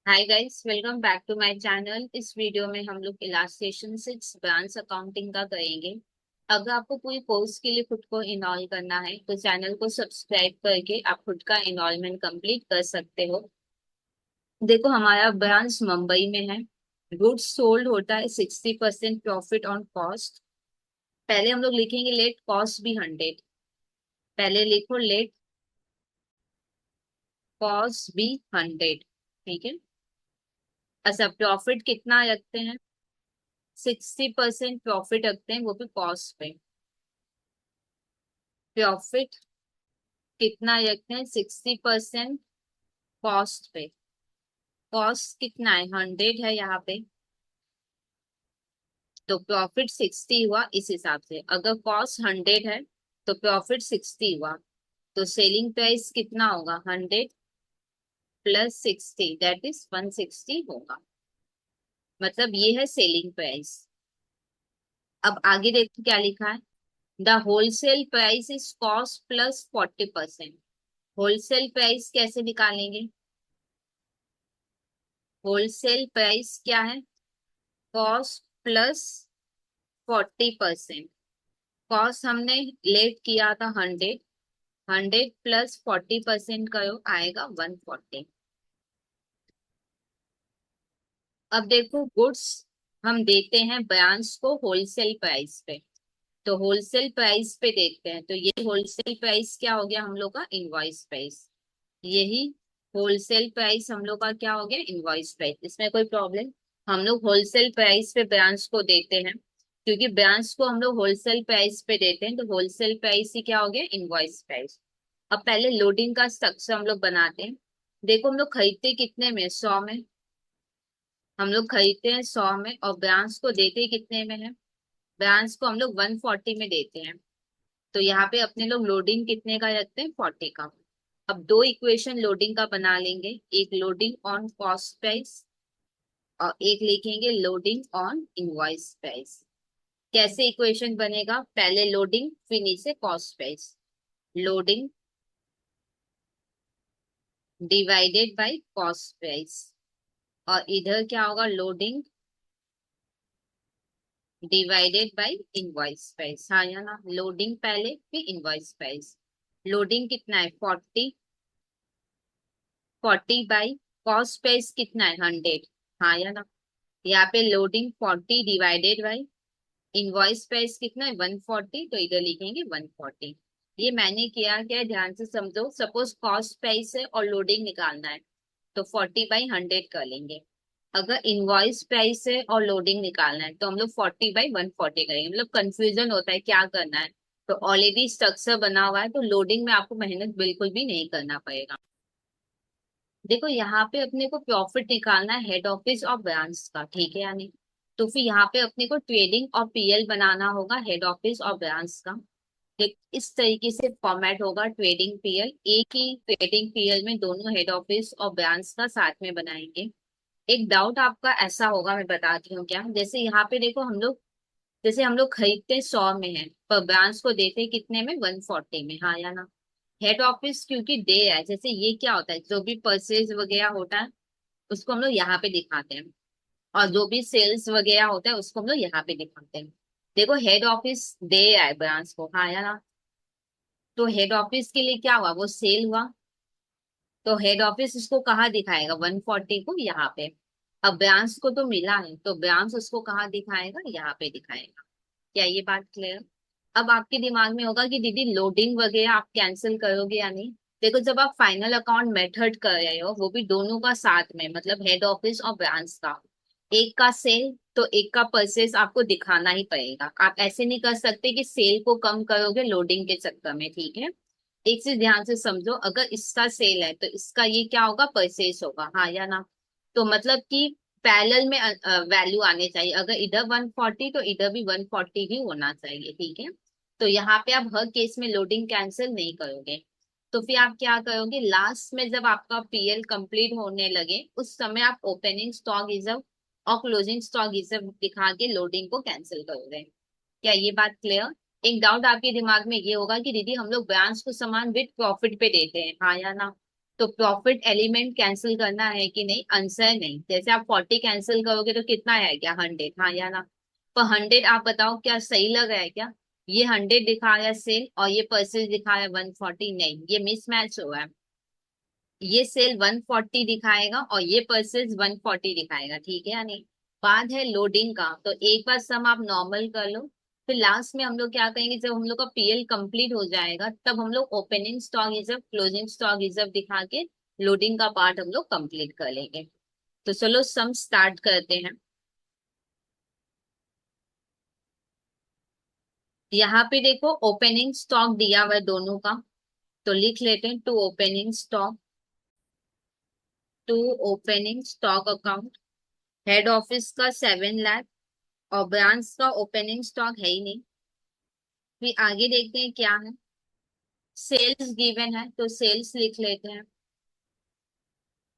Hi guys, welcome back to my channel. इस video में हम लोग इलास्ट्रेशन 6 ब्रांच अकाउंटिंग का करेंगे। अगर आपको कोई कोर्स के लिए खुद को इनरोल करना है तो चैनल को सब्सक्राइब करके आप खुद का इनरोलमेंट कंप्लीट कर सकते हो। देखो, हमारा ब्रांच मुंबई में है। गुड्स सोल्ड होता है 60% प्रॉफिट ऑन कॉस्ट। पहले हम लोग लिखेंगे लेट कॉस्ट भी 100। पहले लिखो लेट कॉस्ट भी 100। ठीक है। अच्छा, प्रॉफिट कितना रखते हैं? 60% प्रॉफिट रखते हैं, वो भी कॉस्ट पे। प्रॉफिट कितना रखते हैं? 60% कॉस्ट पे। कॉस्ट कितना है? 100 है यहाँ पे। तो प्रॉफिट 60 हुआ। इस हिसाब से अगर कॉस्ट 100 है तो प्रॉफिट 60 हुआ। तो सेलिंग प्राइस कितना होगा? 100 प्लस 60 दैट इज 160 होगा। मतलब ये है सेलिंग प्राइस। अब आगे देखो क्या लिखा है। The wholesale price is cost plus 40%। Wholesale price कैसे निकालेंगे? होलसेल प्राइस क्या है? Cost plus 40%। कॉस्ट हमने लेट किया था 100। 100 प्लस 40% करो, आएगा 140। अब देखो, गुड्स हम देते हैं ब्रांच को होलसेल प्राइस पे। तो होलसेल प्राइस पे देखते हैं, तो ये होलसेल प्राइस क्या हो गया हम लोग का? Invoice price. यही होलसेल प्राइस हम लोग का क्या हो गया? Invoice price. इसमें कोई प्रॉब्लम? हम लोग होलसेल प्राइस पे ब्रांच को देते हैं, क्योंकि ब्रांच को हम लोग होलसेल प्राइस पे देते हैं, तो होलसेल प्राइस ही क्या हो गया? Invoice price. अब पहले लोडिंग का स्ट्रक्चर हम लोग बनाते हैं। देखो, हम लोग खरीदते कितने में? 100 में। हम लोग खरीदते हैं 100 में और ब्रांच को देते कितने में है? ब्रांच को हम लोग 140 में देते हैं। तो यहाँ पे अपने लोग लोडिंग कितने का रखते हैं? 40 का। अब दो इक्वेशन लोडिंग का बना लेंगे, एक लोडिंग ऑन कॉस्ट प्राइस और एक लिखेंगे लोडिंग ऑन इनवॉइस प्राइस। कैसे इक्वेशन बनेगा? पहले लोडिंग फिर नीचे cost price. Loading divided by cost price. और इधर क्या होगा? Loading divided by invoice price. हाँ या ना? लोडिंग पहले फिर इनवॉइस प्राइस। लोडिंग कितना है? 40। 40 बाई कॉस्ट प्राइस कितना है? 100। हाँ या ना? यहाँ पे loading 40 divided by invoice price कितना है? 140। तो इधर लिखेंगे 140। ये मैंने किया क्या है, ध्यान से समझो। सपोज कॉस्ट प्राइस है और लोडिंग निकालना है, तो 40/100 कर लेंगे। अगर इनवॉइस प्राइस है और लोडिंग निकालना है तो हम लोग 40/140 करेंगे। मतलब कंफ्यूजन होता है क्या करना है। तो ऑलरेडी स्ट्रक्चर बना हुआ है, तो लोडिंग में आपको मेहनत बिल्कुल भी नहीं करना पड़ेगा। देखो, यहाँ पे अपने को प्रॉफिट निकालना है हेड ऑफिस और ब्रांच का, ठीक है या नहीं? तो फिर यहाँ पे अपने को ट्रेडिंग और पीएल बनाना होगा हेड ऑफिस और ब्रांच का। इस तरीके से फॉर्मेट होगा ट्रेडिंग पीएल। एक ही ट्रेडिंग पीएल में दोनों हेड ऑफिस और ब्रांच का साथ में बनाएंगे। एक डाउट आपका ऐसा होगा, मैं बताती हूँ क्या। जैसे यहाँ पे देखो, हम लोग खरीदते 100 में है पर ब्रांच को देते कितने में? 140 में। हाँ या ना? हेड ऑफिस क्योंकि दे है, जैसे ये क्या होता है, जो भी परचेज वगैरह होता है उसको हम लोग यहाँ पे दिखाते हैं, और जो भी सेल्स वगैरह होता है उसको हम लोग यहाँ पे दिखाते हैं। देखो, हेड ऑफिस दे है ब्रांच को। हाँ या ना? तो हेड ऑफिस के लिए क्या हुआ? वो सेल हुआ। तो हेड ऑफिस उसको कहाँ दिखाएगा? 140 को यहाँ पे। अब ब्रांच को तो मिला है, तो ब्रांच उसको कहाँ दिखाएगा? यहाँ पे दिखाएगा। क्या ये बात क्लियर? अब आपके दिमाग में होगा कि दीदी लोडिंग वगैरह आप कैंसिल करोगे या नहीं। देखो, जब आप फाइनल अकाउंट मेथड कर रहे हो, वो भी दोनों का साथ में, मतलब हेड ऑफिस और ब्रांच का, एक का सेल तो एक का परचेस आपको दिखाना ही पड़ेगा। आप ऐसे नहीं कर सकते कि सेल को कम करोगे लोडिंग के चक्कर में, ठीक है? एक चीज ध्यान से समझो, अगर इसका सेल है तो इसका ये क्या होगा? परचेस होगा। हाँ या ना? तो मतलब कि पैरेलल में वैल्यू आने चाहिए। अगर इधर 140 तो इधर भी 140 ही होना चाहिए, ठीक है? तो यहाँ पे आप हर केस में लोडिंग कैंसिल नहीं करोगे। तो फिर आप क्या करोगे? लास्ट में जब आपका पीएल कंप्लीट होने लगे उस समय आप ओपनिंग स्टॉक रिजर्व और क्लोजिंग स्टॉक रिजर्व दिखा के लोडिंग को कैंसिल करोगे। क्या ये बात क्लियर? एक डाउट आपके दिमाग में ये होगा कि दीदी हम लोग ब्रांच को सामान विद प्रॉफिट पे देते हैं, हाँ या ना? तो प्रॉफिट एलिमेंट कैंसिल करना है कि नहीं, आंसर नहीं। जैसे आप 40 कैंसिल करोगे तो कितना आएगा, 100, हाँ या ना। पर 100 आप बताओ क्या सही लग रहा है क्या? ये 100 दिखा रहा है सेल और ये परचेज दिखा रहा है 140, नहीं, ये मिसमैच हो रहा है। ये सेल 140 दिखाएगा और ये परचेज 140 दिखाएगा, ठीक है या नहीं। बाद है लोडिंग का, तो एक बार सम आप नॉर्मल कर लो। फिर लास्ट में हम लोग क्या करेंगे, जब हम लोग का पीएल कंप्लीट हो जाएगा तब हम लोग opening stock reserve, closing stock reserve दिखा के लोडिंग का पार्ट हम लोग कंप्लीट कर लेंगे। तो चलो सम स्टार्ट करते हैं। यहाँ पे देखो ओपनिंग स्टॉक दिया हुआ है दोनों का, तो लिख लेते हैं to opening stock account. Head office का 7 लाख और ब्रांच का ओपनिंग स्टॉक है ही नहीं। फिर आगे देखते हैं क्या है। सेल्स गिवन है तो सेल्स लिख लेते हैं।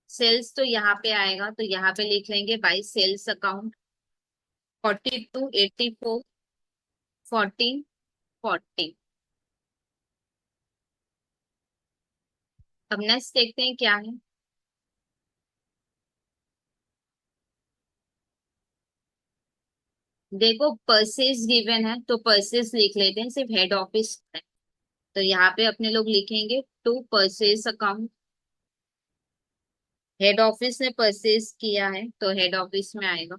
सेल्स तो यहाँ पे आएगा तो यहाँ पे लिख लेंगे बाई सेल्स अकाउंट। 42, 84, 14, 40। अब नेक्स्ट देखते हैं क्या है। देखो परचेज गिवन है तो परचेज लिख लेते हैं, सिर्फ हेड ऑफिस है। तो यहाँ पे अपने लोग लिखेंगे to purchase account. Head office ने परचेज किया है तो हेड ऑफिस में आएगा।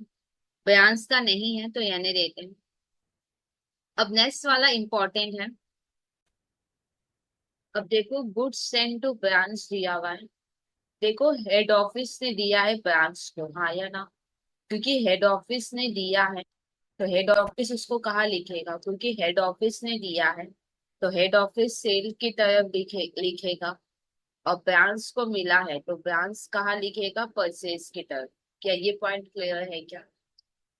ब्रांच का नहीं है तो यानी देते हैं। अब नेक्स्ट वाला इंपॉर्टेंट है। अब देखो गुड्स सेंड टू ब्रांच दिया हुआ है। देखो हेड ऑफिस ने दिया है ब्रांच को, हाँ या ना। क्योंकि हेड ऑफिस ने दिया है तो हेड ऑफिस उसको कहाँ लिखेगा, क्योंकि हेड ऑफिस ने दिया है तो हेड ऑफिस सेल की तरफ लिखेगा। और ब्रांच को मिला है तो ब्रांच कहाँ लिखेगा, परचेज की तरफ। क्या ये पॉइंट क्लियर है क्या?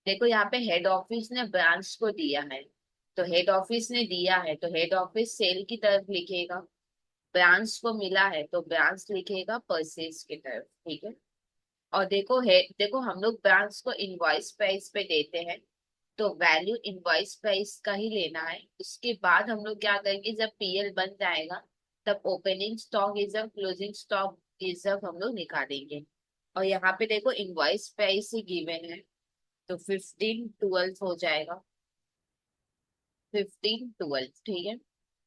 देखो यहाँ पे हेड ऑफिस ने ब्रांच को दिया है तो हेड ऑफिस ने दिया है तो हेड ऑफिस सेल की तरफ लिखेगा। ब्रांच को मिला है तो ब्रांच लिखेगा परचेज की तरफ, ठीक है। और देखो हम लोग ब्रांच को इनवॉइस प्राइस पे देते हैं तो वैल्यू इनवॉइस प्राइस का ही लेना है। उसके बाद हम लोग क्या करेंगे, जब पीएल बन जाएगा तब opening stock reserve, closing stock reserve हम लोग निकालेंगे। और यहाँ पे देखो इनवॉइस प्राइस ही गिवन है तो 15, 12 हो जाएगा। 15, 12, ठीक है।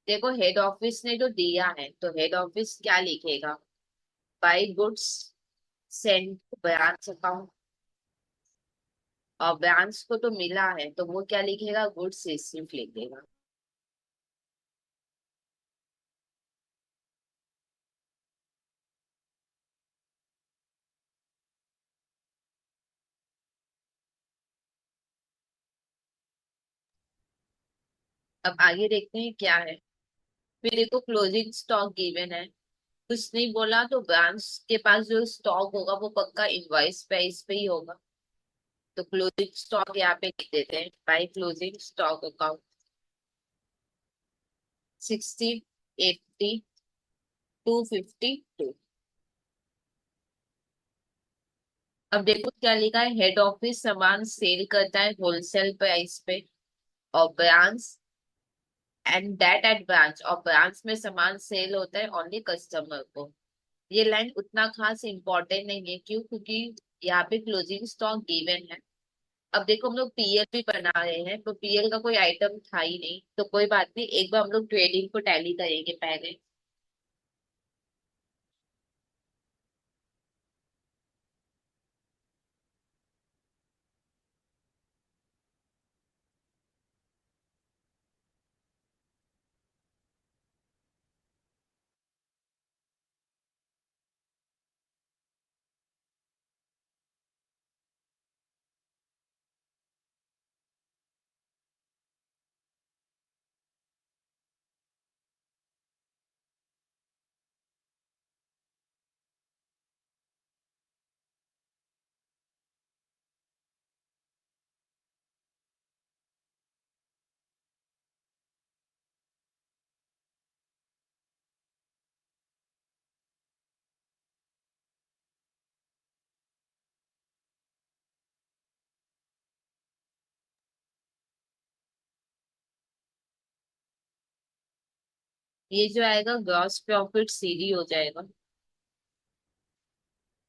देखो हेड ऑफिस ने जो दिया है तो हेड ऑफिस क्या लिखेगा, by goods send branch account. और ब्रांच को तो मिला है तो वो क्या लिखेगा, गुड्स रिसीव्ड लिख देगा। अब आगे देखते हैं क्या है। फिर देखो क्लोजिंग स्टॉक गिवन है, कुछ नहीं बोला तो ब्रांच के पास जो स्टॉक होगा वो पक्का इनवॉइस प्राइस पे ही होगा। तो क्लोजिंग स्टॉक यहाँ पे लिख देते हैं, बाई क्लोजिंग स्टॉक अकाउंट। 60, 80, 252। अब देखो क्या लिखा है, हेड ऑफिस सामान सेल करता है होलसेल प्राइस पे और branch and that at branch, और ब्रांच में सामान सेल होता है ओनली कस्टमर को। ये लाइन उतना खास इंपॉर्टेंट नहीं है, क्यों? क्योंकि यहाँ पे क्लोजिंग स्टॉक गिवन है। अब देखो हम लोग पीएल भी बना रहे हैं तो पीएल का कोई आइटम था ही नहीं, तो कोई बात नहीं, एक बार हम लोग ट्रेडिंग को टैली करेंगे पहले। ये जो आएगा ग्रॉस प्रॉफिट सीडी हो जाएगा।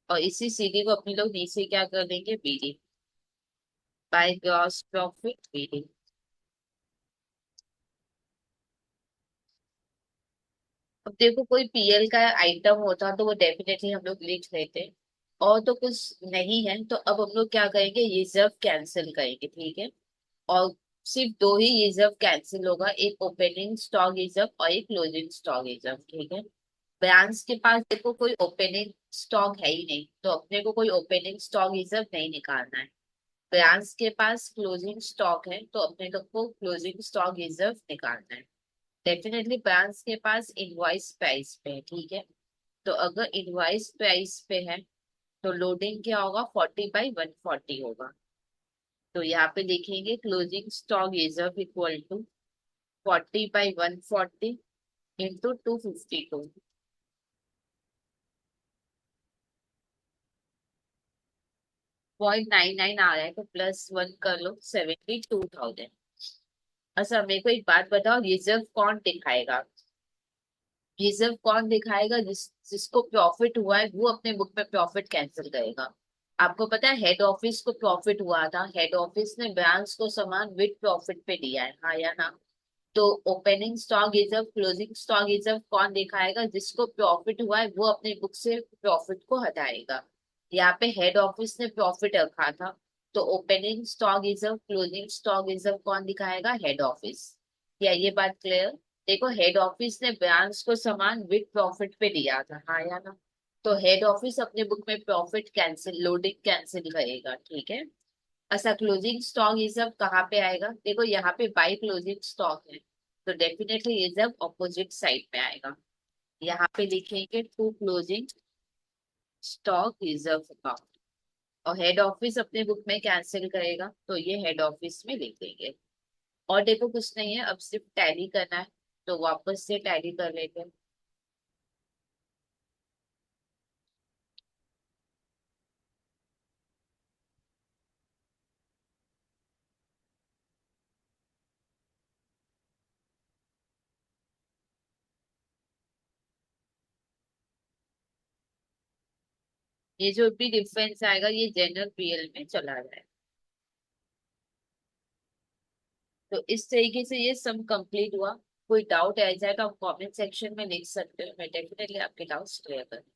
और इसी सीडी को अपने लोग नीचे क्या कर देंगे, BD, by gross profit BD. अब देखो कोई पीएल का आइटम होता तो वो डेफिनेटली हम लोग लिख लेते, और तो कुछ नहीं है तो अब हम लोग क्या करेंगे, रिजर्व कैंसिल करेंगे, ठीक है। और सिर्फ दो ही रिजर्व कैंसिल होगा, एक ओपनिंग स्टॉक रिजर्व और एक क्लोजिंग स्टॉक रिजर्व, ठीक है। ब्रांच के पास देखो कोई ओपनिंग स्टॉक है ही नहीं, तो अपने को कोई ओपनिंग स्टॉक रिजर्व नहीं निकालना है। ब्रांच के पास क्लोजिंग स्टॉक है तो अपने लोग को क्लोजिंग स्टॉक रिजर्व निकालना है। डेफिनेटली ब्रांच के पास इनवॉइस प्राइस पे है, ठीक है। तो अगर इनवॉइस प्राइस पे है तो लोडिंग क्या होगा, 40/140 होगा। तो यहाँ पे देखेंगे closing stock reserve equal to 40/140 into 252, 0.99 आ रहा है, तो +1 कर लो, 72,000। अच्छा मेरे को एक बात बताओ, रिजर्व कौन दिखाएगा, रिजर्व कौन दिखाएगा, जिसको प्रॉफिट हुआ है वो अपने बुक में प्रॉफिट कैंसिल करेगा। आपको पता है हेड ऑफिस को प्रॉफिट हुआ था, हेड ऑफिस ने ब्रांच को सामान विद प्रॉफिट पे दिया है, हाँ या ना। तो opening stock reserve closing stock reserve कौन दिखाएगा, जिसको प्रॉफिट हुआ है वो अपने बुक से प्रॉफिट को हटाएगा। यहाँ पे हेड ऑफिस ने प्रॉफिट रखा था, तो opening stock reserve closing stock reserve कौन दिखाएगा, हेड ऑफिस। क्या ये बात क्लियर। देखो हेड ऑफिस ने ब्रांच को सामान विद प्रॉफिट पे दिया था, हाँ या ना। तो हेड ऑफिस अपने बुक में प्रॉफिट कैंसिल, लोडिंग कैंसिल करेगा, ठीक है। अच्छा क्लोजिंग स्टॉक रिजर्व कहाँ पे आएगा, देखो यहाँ पे बाई क्लोजिंग स्टॉक है, तो डेफिनेटली रिजर्व ऑपोजिट साइड में आएगा। यहाँ पे लिखेंगे to closing stock reserve account, और हेड ऑफिस अपने बुक में कैंसिल करेगा तो ये हेड ऑफिस में लिख देंगे। और देखो कुछ नहीं है, अब सिर्फ टैली करना है, तो वापस से टैली कर लेते हैं। ये जो भी डिफरेंस आएगा ये जनरल पीएल में चला जाए। तो इस तरीके से ये सम कंप्लीट हुआ। कोई डाउट आ जाए तो आप कमेंट सेक्शन में लिख सकते हो, मैं डेफिनेटली आपके डाउट्स क्लियर करूँ।